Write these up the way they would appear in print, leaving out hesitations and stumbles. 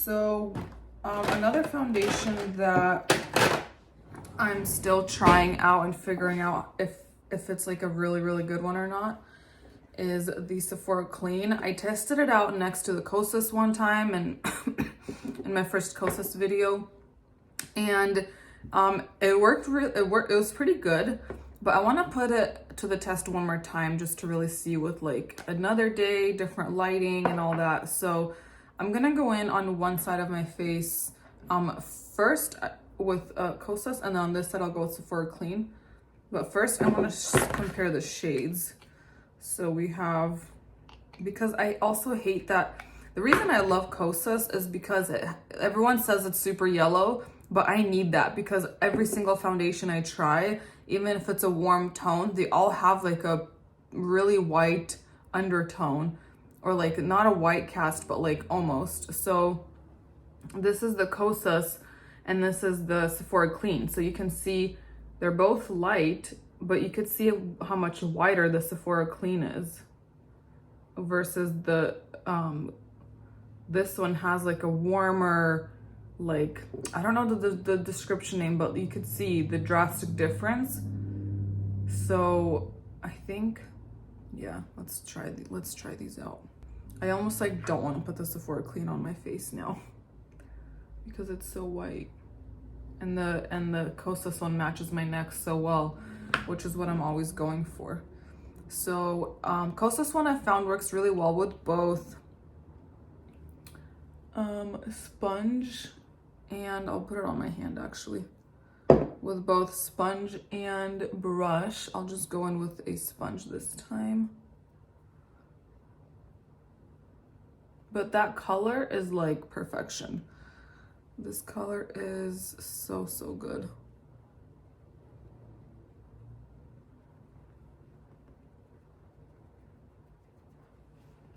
So another foundation that I'm still trying out and figuring out if it's like a really good one or not is the Sephora Clean. I tested it out next to the Kosas one time and in my first Kosas video, and it worked. It was pretty good, but I want to put it to the test one more time just to really see with like another day, different lighting and all that. So I'm gonna go in on one side of my face first with Kosas, and then on this side I'll go with Sephora Clean. But first I want to compare the shades. So we have, because I also hate that, the reason I love Kosas is because everyone says it's super yellow, but I need that because every single foundation I try, even if it's a warm tone, they all have like a really white undertone, or like not a white cast, but like almost. So this is the Kosas and this is the Sephora Clean. So you can see they're both light, but you could see how much whiter the Sephora Clean is versus the this one has like a warmer, like, I don't know the description name, but you could see the drastic difference. So I think, yeah, let's try these out. I almost like don't want to put the Sephora Clean on my face now because it's so white, and the Kosas one matches my neck so well, which is what I'm always going for. So Kosas one I found works really well with both sponge, and I'll put it on my hand actually, with both sponge and brush. I'll just go in with a sponge this time. But that color is like perfection. This color is so good.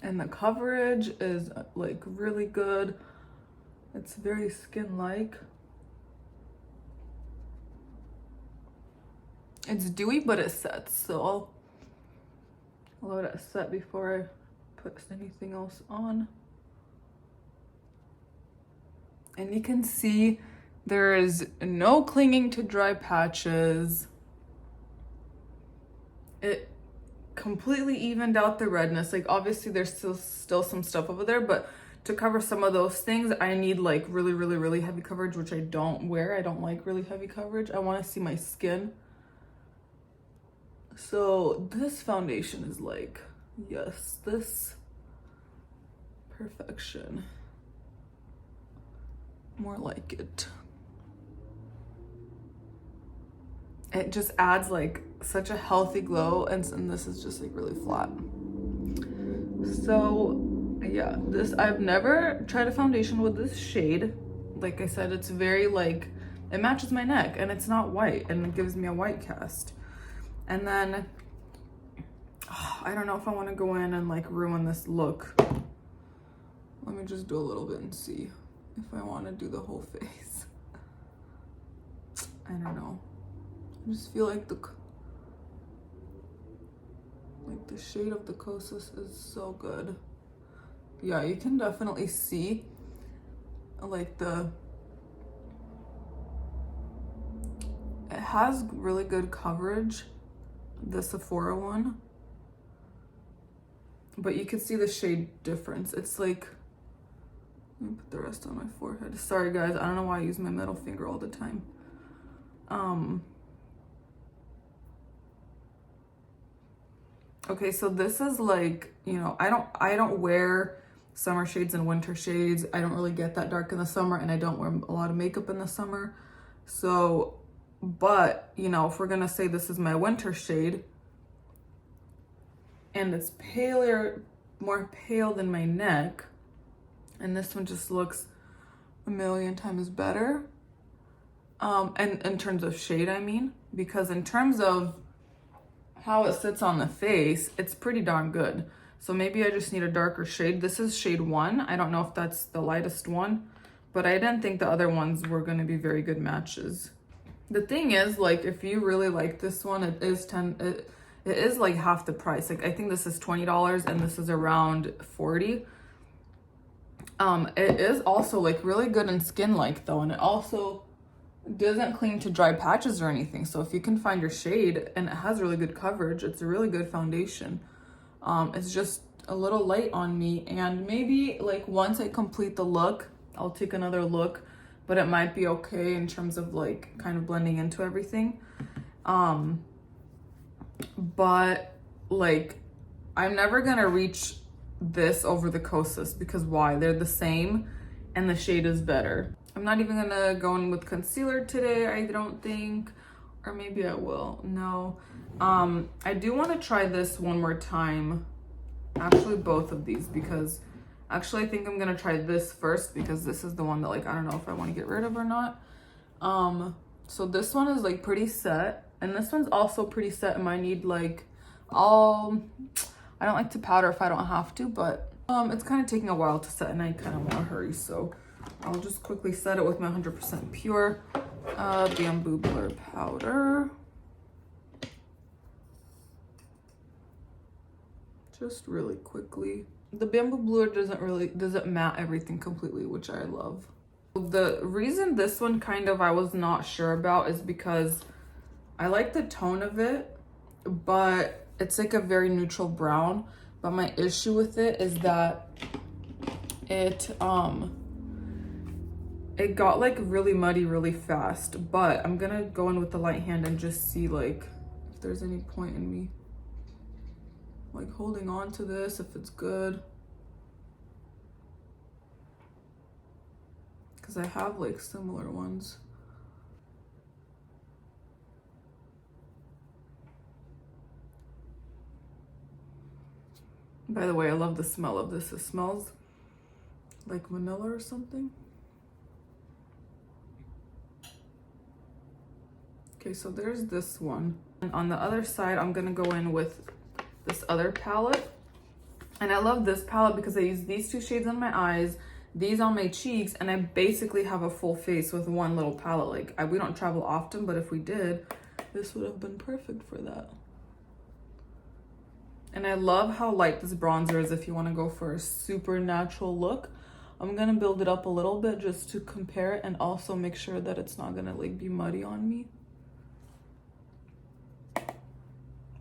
And the coverage is like really good. It's very skin-like. It's dewy, but it sets, so I'll let it set before I put anything else on. And you can see there is no clinging to dry patches. It completely evened out the redness. Like obviously there's still some stuff over there, but to cover some of those things I need like really heavy coverage, which I don't wear. I don't like really heavy coverage. I want to see my skin. So this foundation is like, yes, this perfection. More like it. It just adds like such a healthy glow, and this is just like really flat. So yeah, this, I've never tried a foundation with this shade. Like I said, it's very like, it matches my neck and it's not white, and it gives me a white cast. And then I don't know if I want to go in and like ruin this look. Let me just do a little bit and see if I want to do the whole face. I don't know. I just feel like the shade of the Kosas is so good. Yeah, you can definitely see like it has really good coverage, the Sephora one, but you can see the shade difference. It's like, let me put the rest on my forehead. Sorry guys, I don't know why I use my middle finger all the time. Okay, so this is like, you know, I don't wear summer shades and winter shades. I don't really get that dark in the summer, and I don't wear a lot of makeup in the summer. So, but, you know, if we're gonna say this is my winter shade, and it's paler, more pale than my neck, and this one just looks a million times better. And in terms of shade, I mean, because in terms of how it sits on the face, it's pretty darn good. So maybe I just need a darker shade. This is shade 1. I don't know if that's the lightest one, but I didn't think the other ones were going to be very good matches. The thing is, like, if you really like this one, it is like half the price. Like, I think this is $20 and this is around $40. It is also like really good in skin-like though, and it also doesn't cling to dry patches or anything. So if you can find your shade and it has really good coverage, it's a really good foundation. It's just a little light on me, and maybe like once I complete the look, I'll take another look, but it might be okay in terms of like kind of blending into everything. But like I'm never gonna reach this over the Kosas, because why? They're the same and the shade is better. I'm not even gonna go in with concealer today, I don't think, or maybe I will. No. I do want to try this one more time, actually both of these, because actually I think I'm gonna try this first, because this is the one that like I don't know if I want to get rid of or not. So this one is like pretty set, and this one's also pretty set, and I need like I don't like to powder if I don't have to, but it's kind of taking a while to set and I kind of want to hurry, so I'll just quickly set it with my 100% pure bamboo blur powder. Just really quickly. The bamboo blur doesn't matte everything completely, which I love. The reason this one kind of I was not sure about is because I like the tone of it, but it's like a very neutral brown. But my issue with it is that it got like really muddy really fast. But I'm gonna go in with the light hand and just see like if there's any point in me like holding on to this, if it's good. Because I have like similar ones. By the way, I love the smell of this. It smells like vanilla or something. Okay, so there's this one. And on the other side, I'm gonna go in with this other palette. And I love this palette because I use these two shades on my eyes, these on my cheeks, and I basically have a full face with one little palette. Like, we don't travel often, but if we did, this would have been perfect for that. And I love how light this bronzer is if you want to go for a super natural look. I'm going to build it up a little bit just to compare it and also make sure that it's not going to like be muddy on me.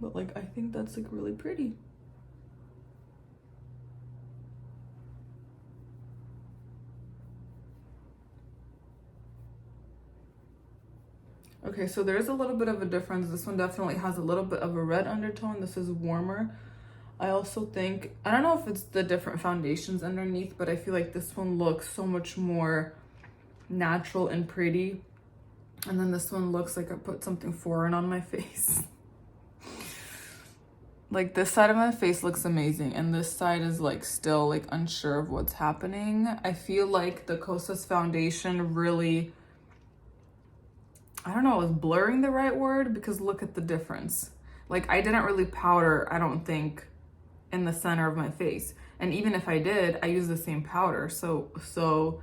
But like I think that's like really pretty. Okay, so there's a little bit of a difference. This one definitely has a little bit of a red undertone. This is warmer. I also think, I don't know if it's the different foundations underneath, but I feel like this one looks so much more natural and pretty. And then this one looks like I put something foreign on my face. Like this side of my face looks amazing, and this side is like still like unsure of what's happening. I feel like the Kosas foundation really, I don't know, is blurring the right word, because look at the difference. Like I didn't really powder, I don't think, in the center of my face. And even if I did, I use the same powder. So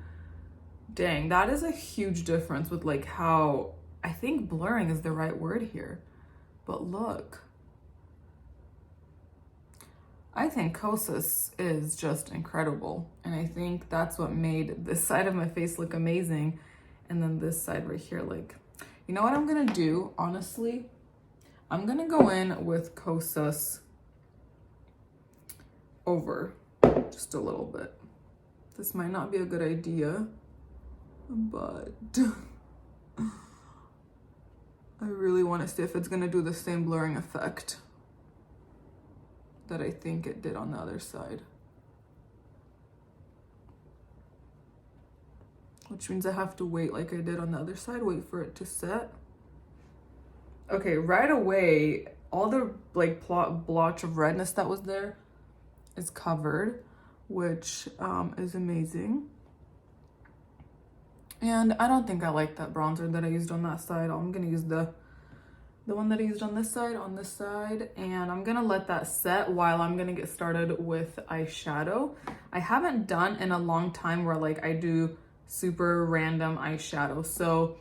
dang, that is a huge difference with like how, I think blurring is the right word here. But look. I think Kosas is just incredible. And I think that's what made this side of my face look amazing. And then this side right here, like, you know what I'm gonna do, honestly? I'm gonna go in with Kosas over just a little bit. This might not be a good idea, but I really want to see if it's gonna do the same blurring effect that I think it did on the other side. Which means I have to wait like I did on the other side, wait for it to set. Okay, right away, all the like blotch of redness that was there is covered, which is amazing. And I don't think I like that bronzer that I used on that side. I'm gonna use the one that I used on this side, and I'm gonna let that set while I'm gonna get started with eyeshadow. I haven't done in a long time where like I do super random eyeshadow, so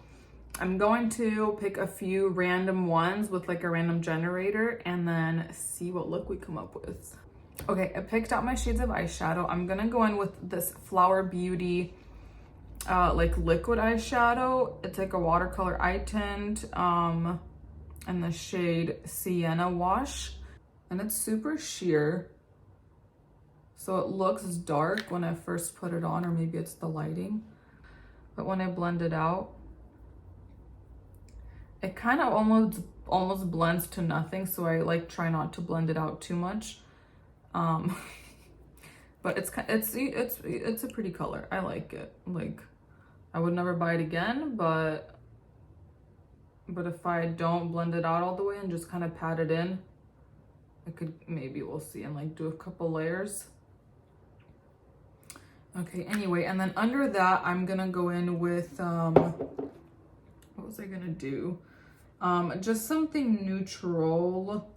I'm going to pick a few random ones with like a random generator and then see what look we come up with. Okay, I picked out my shades of eyeshadow. I'm gonna go in with this Flower Beauty like liquid eyeshadow. It's like a watercolor eye tint in the shade Sienna Wash, and it's super sheer, so it looks dark when I first put it on, or maybe it's the lighting, but when I blend it out, it kind of almost blends to nothing, so I like try not to blend it out too much. But it's a pretty color. I like it. Like, I would never buy it again, but if I don't blend it out all the way and just kind of pat it in, I could, maybe we'll see, and like do a couple layers. Okay, anyway, and then under that, I'm gonna go in with, what was I gonna do? Just something neutral.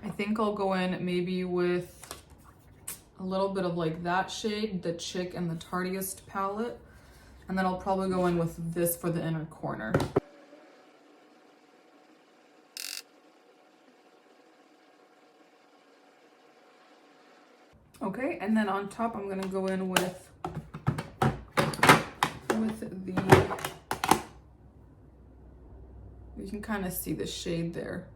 I think I'll go in maybe with a little bit of like that shade, the Chick and the Tardiest palette. And then I'll probably go in with this for the inner corner. Okay, and then on top, I'm gonna go in with the, you can kind of see the shade there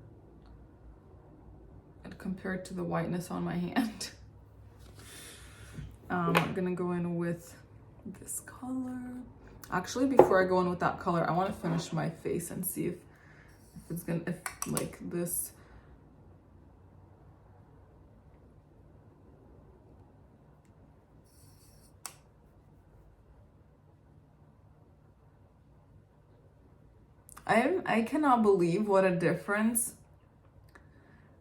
and compared to the whiteness on my hand. I'm gonna go in with this color. Actually, before I go in with that color, I want to finish my face and see if it's gonna, if like this. I cannot believe what a difference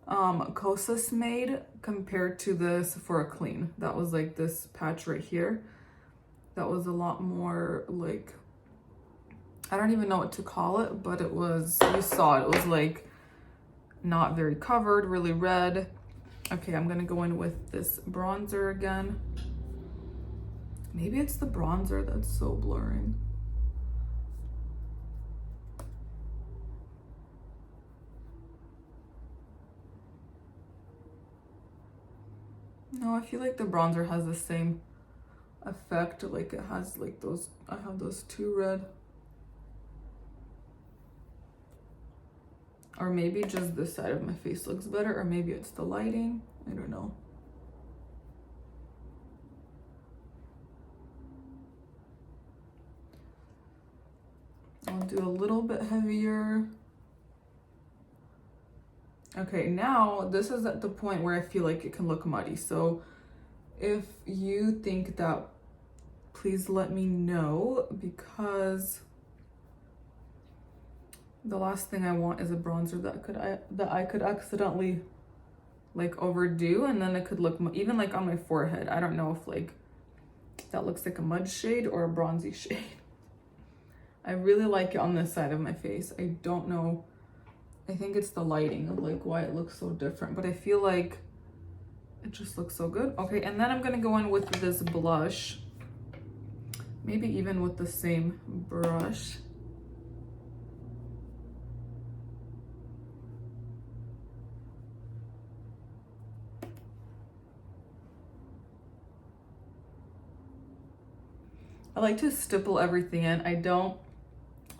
Kosas made compared to the Sephora Clean. That was like this patch right here. That was a lot more like, I don't even know what to call it, but it was, you saw it was like not very covered, really red. Okay, I'm gonna go in with this bronzer again. Maybe it's the bronzer that's so blurring. No, I feel like the bronzer has the same effect, like it has like those, I have those two red. Or maybe just this side of my face looks better, or maybe it's the lighting, I don't know. I'll do a little bit heavier. Okay, now this is at the point where I feel like it can look muddy. So if you think that, please let me know, because the last thing I want is a bronzer that I could accidentally like overdo, and then it could look even like on my forehead. I don't know if like that looks like a mud shade or a bronzy shade. I really like it on this side of my face. I don't know. I think it's the lighting of like why it looks so different, but I feel like it just looks so good. Okay, and then I'm gonna go in with this blush, maybe even with the same brush. I like to stipple everything in. I don't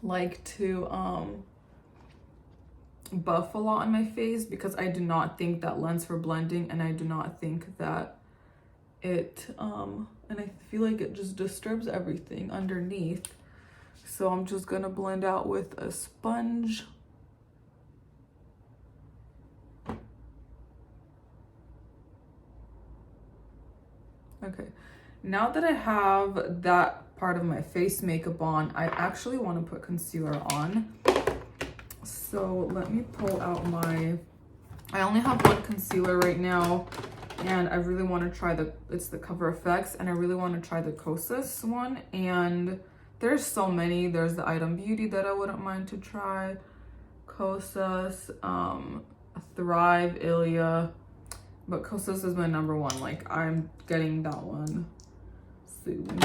like to buff a lot on my face because I do not think that lends for blending, and I do not think that it and I feel like it just disturbs everything underneath. So I'm just gonna blend out with a sponge. Okay, now that I have that part of my face makeup on, I actually want to put concealer on. So let me pull out my, I only have one concealer right now, and I really want to try it's the Cover FX, and I really want to try the Kosas one. And there's so many. There's the Item Beauty that I wouldn't mind to try, Kosas, Thrive, Ilia, but Kosas is my number one. Like, I'm getting that one soon.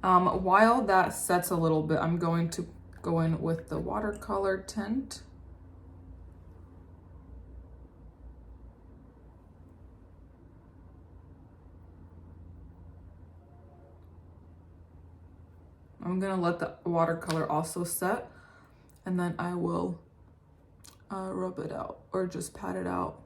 While that sets a little bit, I'm going to go in with the Watercolor Tint. I'm gonna let the watercolor also set, and then I will rub it out or just pat it out.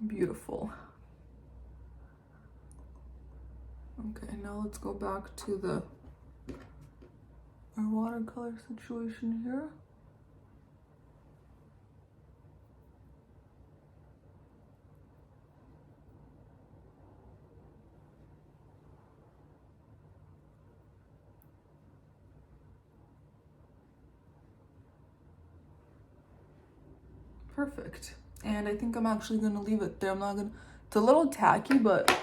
Beautiful. Okay, now let's go back to our watercolor situation here. Perfect. And I think I'm actually gonna leave it there. I'm not gonna, it's a little tacky, but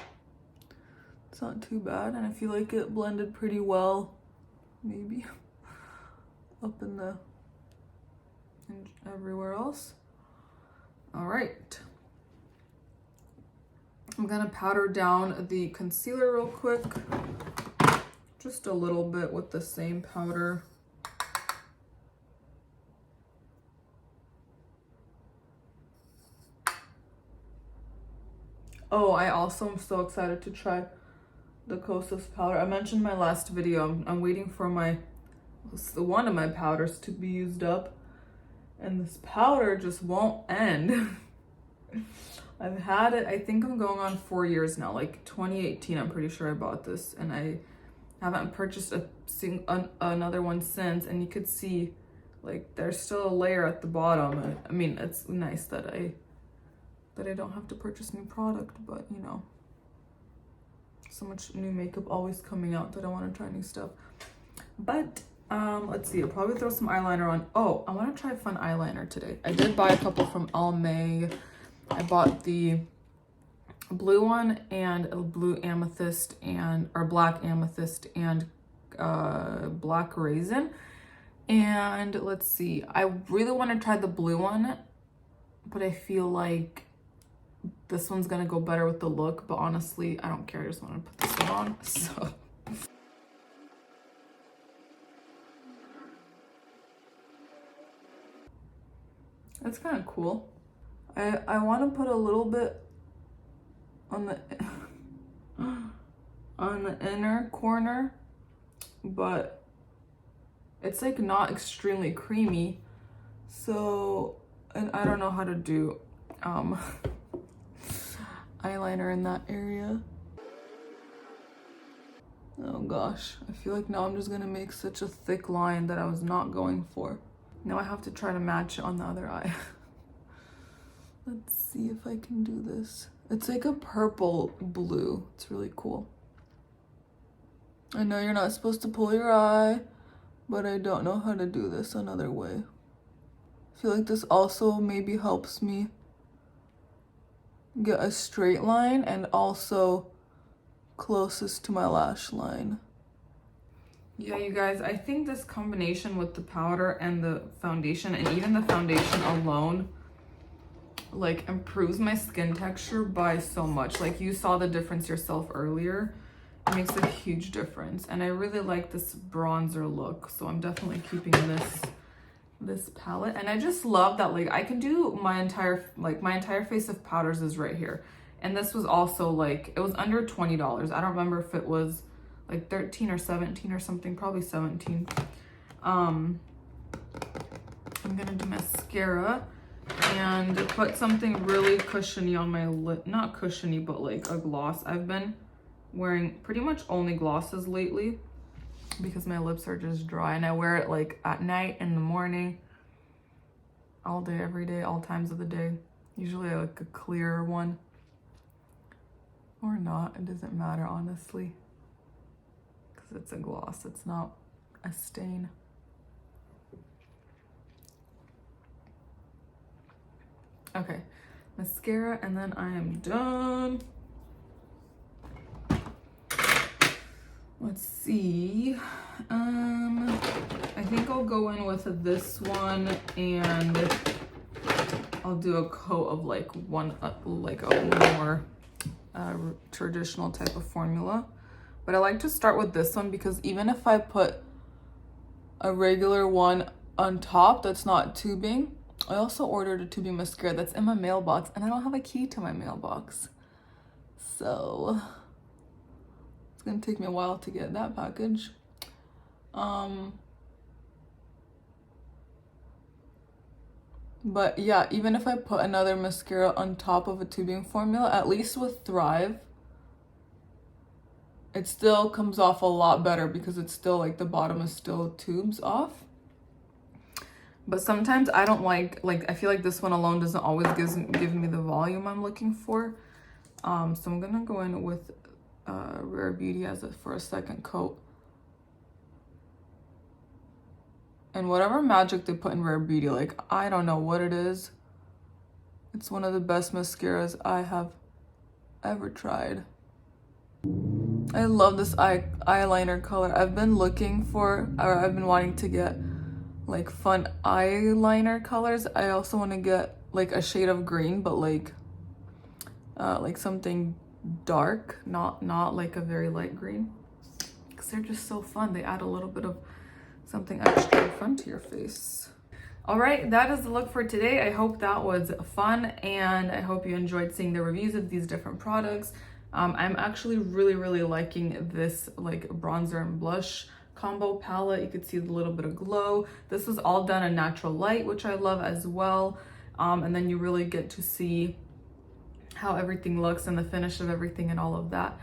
it's not too bad. And I feel like it blended pretty well, maybe up in the, and everywhere else. All right. I'm gonna powder down the concealer real quick. Just a little bit with the same powder. Oh, I also am so excited to try the Kosas powder. I mentioned in my last video, I'm waiting for one of my powders to be used up, and this powder just won't end. I've had it, I think I'm going on 4 years now, like 2018, I'm pretty sure I bought this, and I haven't purchased another one since, and you could see like there's still a layer at the bottom. I mean, it's nice that I don't have to purchase new product, but you know, so much new makeup always coming out that I want to try new stuff. But let's see, I'll probably throw some eyeliner on. Oh, I want to try fun eyeliner today. I did buy a couple from Almay. I bought the blue one and a blue amethyst or black amethyst and black raisin. And let's see, I really want to try the blue one, but I feel like this one's gonna go better with the look, but honestly, I don't care. I just want to put this one on, so. That's kind of cool. I want to put a little bit on the inner corner, but it's like not extremely creamy, so, and I don't know how to do eyeliner in that area. Oh gosh, I feel like now I'm just gonna make such a thick line that I was not going for. Now I have to try to match it on the other eye. Let's see if I can do this. It's like a purple blue. It's really cool. I know you're not supposed to pull your eye, but I don't know how to do this another way. I feel like this also maybe helps me get a straight line and also closest to my lash line. Yeah, you guys, I think this combination with the powder and the foundation, and even the foundation alone, like improves my skin texture by so much. Like you saw the difference yourself earlier. It makes a huge difference, and I really like this bronzer look, so I'm definitely keeping this palette. And I just love that, like, I can do my entire face of powders is right here. And this was also like, it was under $20. I don't remember if it was like 13 or 17 or something, probably 17. I'm gonna do mascara and put something really cushiony on my lip. Not cushiony, but like a gloss. I've been wearing pretty much only glosses lately because my lips are just dry, and I wear it like at night, in the morning, all day, every day, all times of the day. Usually like a clear one, or not, it doesn't matter honestly, because it's a gloss, it's not a stain. Okay, mascara, and then I am done. Let's see. I think I'll go in with this one, and I'll do a coat of like a more traditional type of formula. But I like to start with this one because even if I put a regular one on top that's not tubing. I also ordered a tubing mascara that's in my mailbox, and I don't have a key to my mailbox. So it's gonna take me a while to get that package. But yeah, even if I put another mascara on top of a tubing formula, at least with Thrive, it still comes off a lot better because it's still like the bottom is still tubes off. But sometimes I don't like I feel like this one alone doesn't always give me the volume I'm looking for. So I'm gonna go in with Rare Beauty for a second coat. And whatever magic they put in Rare Beauty, like, I don't know what it is. It's one of the best mascaras I have ever tried. I love this eyeliner color. I've been wanting to get like fun eyeliner colors. I also want to get like a shade of green, but like something dark, not like a very light green, because they're just so fun. They add a little bit of something extra fun to your face. All right, that is the look for today. I hope that was fun, and I hope you enjoyed seeing the reviews of these different products. I'm actually really liking this like bronzer and blush combo palette. You could see the little bit of glow. This is all done in natural light, which I love as well. And then you really get to see how everything looks and the finish of everything and all of that.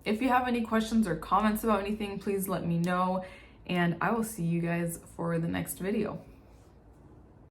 If you have any questions or comments about anything, please let me know, and I will see you guys for the next video.